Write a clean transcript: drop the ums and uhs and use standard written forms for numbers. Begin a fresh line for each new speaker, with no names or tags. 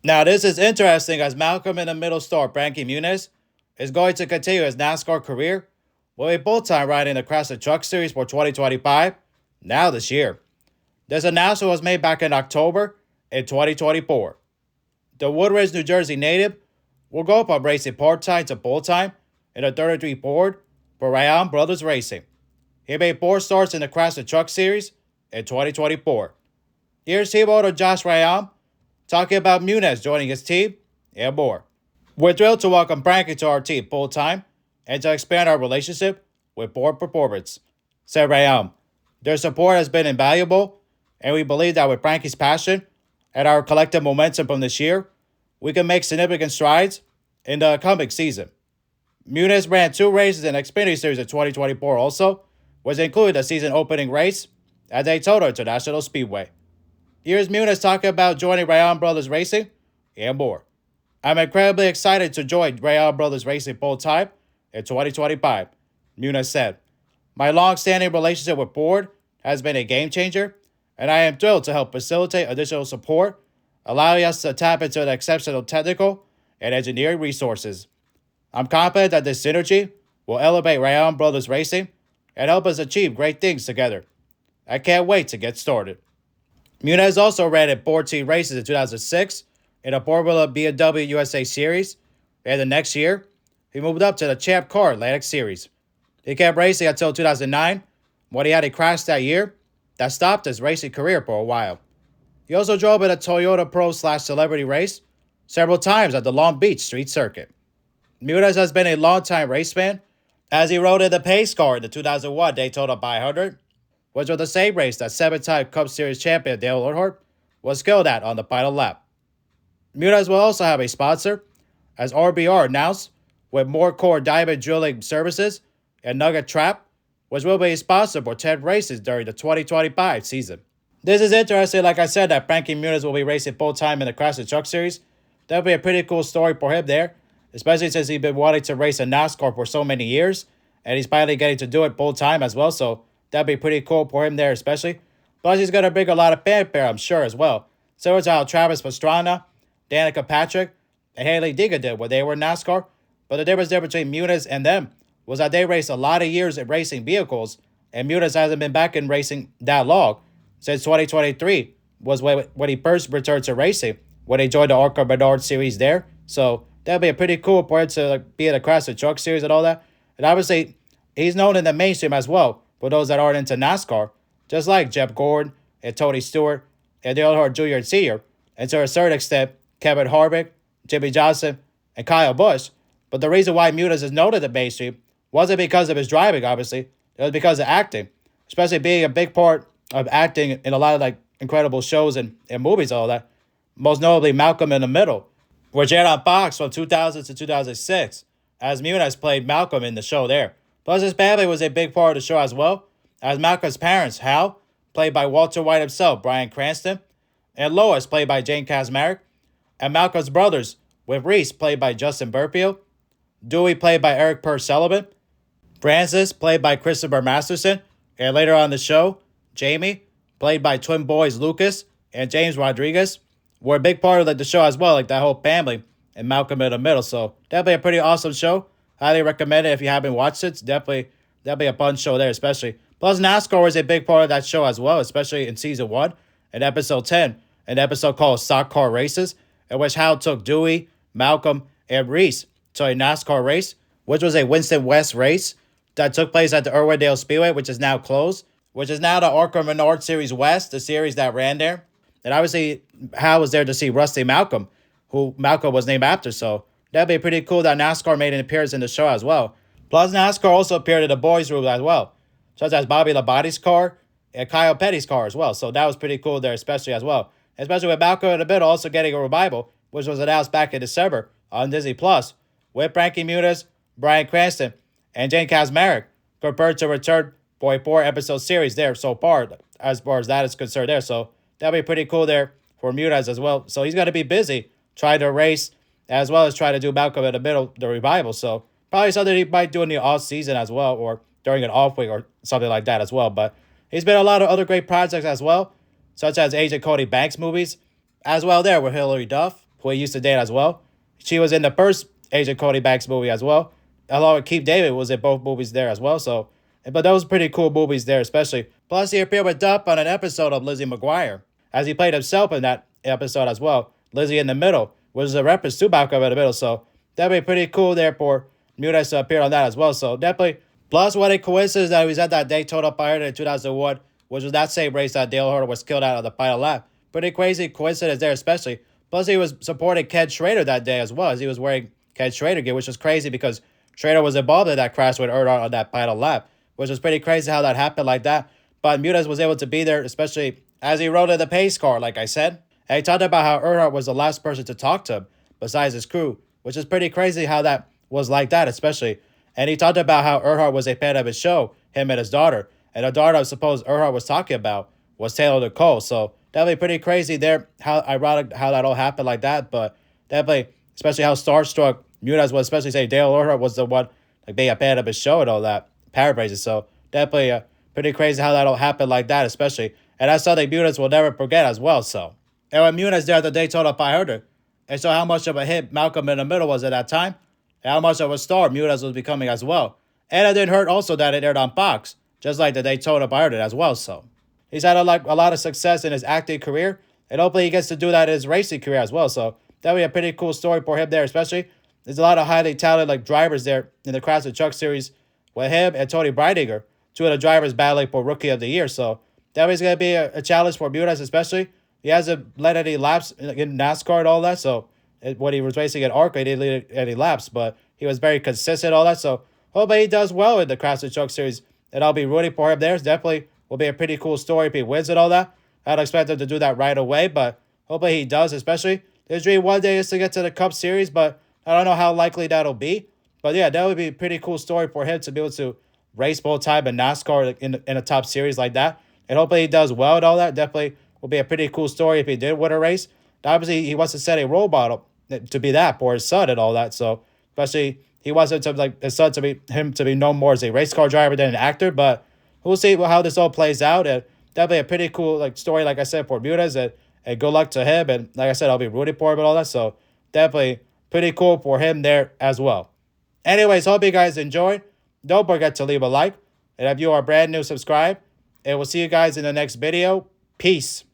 Now, this is interesting as Malcolm in the Middle star Frankie Muniz is going to continue his NASCAR career with a full-time riding the Craftsman Truck Series for 2025 now this year. This announcement was made back in October in 2024. The Woodridge, New Jersey native will go from racing part-time to full-time in a 33 Ford for Reaume Brothers Racing. He made 4 starts in the Craftsman Truck Series in 2024. Here's team owner Josh Reaume talking about Muniz joining his team and more. We're thrilled to welcome Frankie to our team full-time and to expand our relationship with Ford Performance, said Reaume. Their support has been invaluable, and we believe that with Frankie's passion and our collective momentum from this year, we can make significant strides in the coming season. Muniz ran 2 races in the Xfinity Series in 2024 also, which included a season opening race at Daytona International Speedway. Here's Muniz talking about joining Reaume Brothers Racing and more. I'm incredibly excited to join Reaume Brothers Racing full-time in 2025, Muniz said. My long-standing relationship with Ford has been a game-changer, and I am thrilled to help facilitate additional support, allowing us to tap into the exceptional technical and engineering resources. I'm confident that this synergy will elevate Reaume Brothers Racing and help us achieve great things together. I can't wait to get started. Muniz also ran in 14 races in 2006 in a Formula BMW USA Series, and the next year, he moved up to the Champ Car Atlantic Series. He kept racing until 2009, when he had a crash that year that stopped his racing career for a while. He also drove in a Toyota Pro/Celebrity race several times at the Long Beach Street Circuit. Muniz has been a longtime race fan, as he rode in the pace car in the 2001 Daytona 500, which was the same race that 7-time Cup Series champion Dale Earnhardt was killed at on the final lap. Muniz will also have a sponsor, as RBR announced, with more core diamond drilling services and Nugget Trap, which will be a sponsor for 10 races during the 2025 season. This is interesting, like I said, that Frankie Muniz will be racing full-time in the Craftsman Truck Series. That'll be a pretty cool story for him there, especially since he's been wanting to race in NASCAR for so many years, and he's finally getting to do it full-time as well, so that'd be pretty cool for him there especially. Plus, he's going to bring a lot of fanfare, I'm sure, as well. Similar to how Travis Pastrana, Danica Patrick, and Haley Diga did when they were in NASCAR. But the difference there between Muniz and them was that they raced a lot of years in racing vehicles, and Muniz hasn't been back in racing that long. Since 2023 was when he first returned to racing, when he joined the ARCA Menard Series there. So that'd be a pretty cool for him to be in the Craftsman Truck Series and all that. And obviously, he's known in the mainstream as well for those that aren't into NASCAR, just like Jeff Gordon and Tony Stewart and Dale Earnhardt Jr. and Sr., and to a certain extent, Kevin Harvick, Jimmy Johnson, and Kyle Busch. But the reason why Muniz is known in the mainstream wasn't because of his driving, obviously. It was because of acting, especially being a big part of acting in a lot of incredible shows and movies and all that. Most notably, Malcolm in the Middle, which aired on Fox from 2000 to 2006, as Muniz played Malcolm in the show there. Plus, his family was a big part of the show as well, as Malcolm's parents, Hal, played by Walter White himself, Bryan Cranston, and Lois, played by Jane Kaczmarek, and Malcolm's brothers, with Reese, played by Justin Burfield, Dewey, played by Eric Purr Sullivan, Francis, played by Christopher Masterson, and later on the show, Jamie, played by twin boys Lucas and James Rodriguez, were a big part of the show as well, like that whole family and Malcolm in the Middle. So definitely a pretty awesome show. Highly recommend it if you haven't watched it. It's definitely a fun show there, especially. Plus, NASCAR was a big part of that show as well, especially in season 1 and episode 10, an episode called Stock Car Races, in which Hal took Dewey, Malcolm, and Reese to a NASCAR race, which was a Winston West race that took place at the Irwindale Speedway, which is now closed, which is now the ARCA Menard Series West, the series that ran there. And obviously, Hal was there to see Rusty Malcolm, who Malcolm was named after. So that'd be pretty cool that NASCAR made an appearance in the show as well. Plus, NASCAR also appeared in the boys' room as well, such as Bobby Labonte's car and Kyle Petty's car as well. So that was pretty cool there, especially as well. Especially with Malcolm in the Middle also getting a revival, which was announced back in December on Disney Plus, with Frankie Muniz, Bryan Cranston, and Jane Kaczmarek confirmed to return for a 4-episode series there so far as that is concerned there. So that'll be pretty cool there for Muniz as well. So he's going to be busy trying to race as well as trying to do Malcolm in the Middle, the revival. So probably something he might do in the off season as well, or during an off week or something like that as well. But he's been a lot of other great projects as well, such as Agent Cody Banks movies as well there with Hilary Duff who he used to date as well. She was in the first Agent Cody Banks movie as well. Along with Keith David was in both movies there as well. So, but those pretty cool movies there, especially. Plus, he appeared with Dup on an episode of Lizzie McGuire, as he played himself in that episode as well. Lizzie in the middle, which is a reference to Malcolm in the Middle. So that'd be pretty cool there for Muniz to appear on that as well. So definitely. Plus, what a coincidence that he was at that Daytona 500 in 2001, which was that same race that Dale Earnhardt was killed out of the final lap. Pretty crazy coincidence there, especially. Plus, he was supporting Ken Schrader that day as well, as he was wearing Ken Schrader gear, which was crazy because Schrader was involved in that crash with Earnhardt on that final lap, which was pretty crazy how that happened like that. But Muniz was able to be there, especially as he rode in the pace car, like I said. And he talked about how Earnhardt was the last person to talk to him besides his crew, which is pretty crazy how that was like that, especially. And he talked about how Earnhardt was a fan of his show, him and his daughter. And the daughter I suppose Earnhardt was talking about was Taylor Nicole. So definitely pretty crazy there, how ironic how that all happened like that. But definitely, especially how starstruck Muniz was, especially say Dale Earnhardt was the one like being a fan of his show and all that. Paraphrases. So definitely pretty crazy how that all happened like that, especially. And that's something Muniz will never forget as well. So, and when Muniz there at the Daytona 500, and so how much of a hit Malcolm in the Middle was at that time, and how much of a star Muniz was becoming as well. And it didn't hurt also that it aired on Fox, just like the Daytona 500 as well. So he's had a lot of success in his acting career, and hopefully he gets to do that in his racing career as well. So that would be a pretty cool story for him there, especially. There's a lot of highly talented like drivers there in the Craftsman Truck Series with him and Tony Breidinger, two of the drivers battling for Rookie of the Year. So that was going to be a challenge for Muniz, especially. He hasn't led any laps in NASCAR and all that. So when he was racing at ARCA, he didn't lead any laps, but he was very consistent, all that. So hopefully he does well in the Craftsman Truck Series, and I'll be rooting for him there. It definitely will be a pretty cool story if he wins and all that. I don't expect him to do that right away, but hopefully he does, especially. His dream one day is to get to the Cup Series, but I don't know how likely that'll be. But yeah, that would be a pretty cool story for him to be able to race full time in NASCAR in a top series like that. And hopefully he does well and all that. Definitely will be a pretty cool story if he did win a race. Obviously, he wants to set a role model to be that for his son and all that. So especially he wants him to like his son to be known more as a race car driver than an actor. But we'll see how this all plays out. And definitely a pretty cool like story, like I said, for Muniz, and good luck to him. And like I said, I'll be rooting for him and all that. So definitely pretty cool for him there as well. Anyways, hope you guys enjoyed. Don't forget to leave a like. And if you are brand new, subscribe. And we'll see you guys in the next video. Peace.